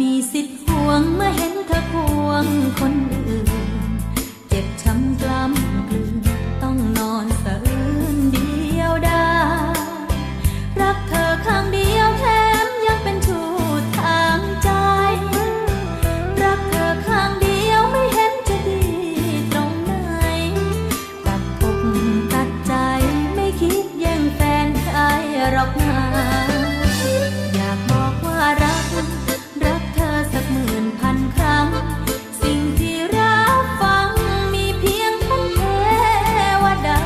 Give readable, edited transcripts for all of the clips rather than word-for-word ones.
มีสิทธิ์ห่วงเมื่อเห็นเธอควงคนอื่นเจ็บช้ำกล้ำกลืนต้องนอนสะอื้นเดียวดายรักเธอข้างเดียวแถมยังเป็นชู้ทางใจรักเธอข้างเดียวไม่เห็นจะดีตรงไหนตัดอกตัดใจไม่คิดแย่งแฟนใครหรอกนะอยากบอกว่ารักสักหมื่นพันครั้งสิ่งที่รับฟังมีเพียงท่านเทวดา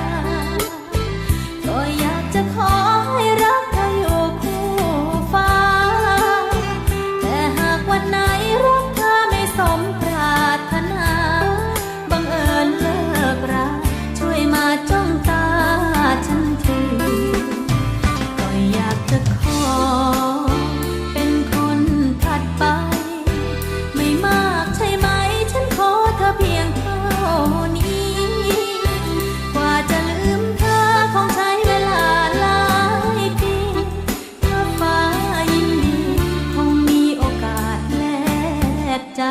ก็อยากจะขอให้รักเธออยู่คู่ฟ้าแต่หากวันไหนรักเธอไม่สมปรารถนาบังเอิญเลิกราช่วยมาจ้องตาฉันทีก็อยากจะขอเป็นคนถัดไปเพียงเท่านี้กว่าจะลืมเธอคงใช้เวลาหลายปีถ้าฟ้ายินดีคงมีโอกาสแลกใจ